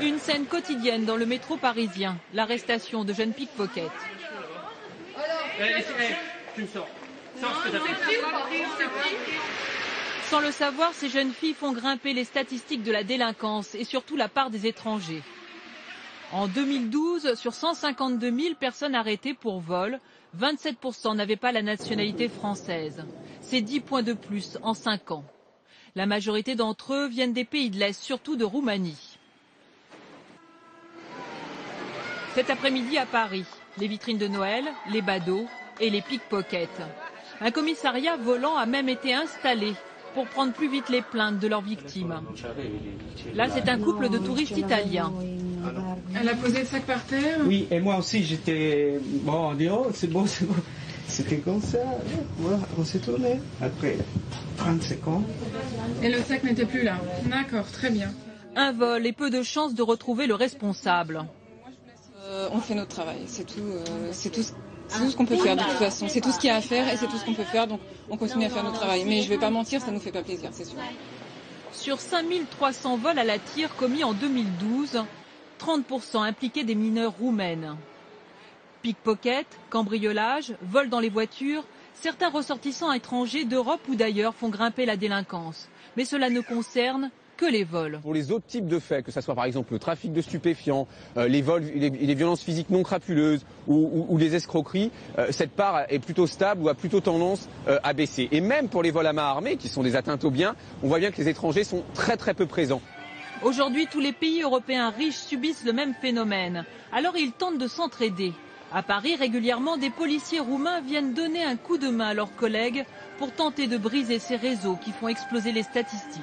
Une scène quotidienne dans le métro parisien, l'arrestation de jeunes pickpockets. Tu me sors. Sors ce que t'as fait. Sans le savoir, ces jeunes filles font grimper les statistiques de la délinquance et surtout la part des étrangers. En 2012, sur 152 000 personnes arrêtées pour vol, 27% n'avaient pas la nationalité française. C'est 10 points de plus en 5 ans. La majorité d'entre eux viennent des pays de l'Est, surtout de Roumanie. Cet après-midi à Paris, les vitrines de Noël, les badauds et les pickpockets. Un commissariat volant a même été installé pour prendre plus vite les plaintes de leurs victimes. Là, c'est un couple de touristes italiens. Elle a posé le sac par terre. Oui, et moi aussi, j'étais... Bon, on dit, oh, c'est beau, c'est beau. C'était comme ça, voilà, on s'est tourné. Après 30 secondes. Et le sac n'était plus là. D'accord, très bien. Un vol et peu de chances de retrouver le responsable. On fait notre travail, c'est tout ce qu'on peut faire de toute façon. C'est tout ce qu'il y a à faire et c'est tout ce qu'on peut faire, donc on continue à faire notre travail. Mais je ne vais pas mentir, ça ne nous fait pas plaisir, c'est sûr. Sur 5300 vols à la tire commis en 2012, 30% impliquaient des mineurs roumaines. Pickpocket, cambriolage, vol dans les voitures, certains ressortissants étrangers d'Europe ou d'ailleurs font grimper la délinquance. Mais cela ne concerne que les vols. Pour les autres types de faits, que ce soit par exemple le trafic de stupéfiants, les vols, les violences physiques non crapuleuses ou les escroqueries, cette part est plutôt stable ou a plutôt tendance à baisser. Et même pour les vols à main armée, qui sont des atteintes aux biens, on voit bien que les étrangers sont très peu présents. Aujourd'hui, tous les pays européens riches subissent le même phénomène. Alors ils tentent de s'entraider. À Paris, régulièrement, des policiers roumains viennent donner un coup de main à leurs collègues pour tenter de briser ces réseaux qui font exploser les statistiques.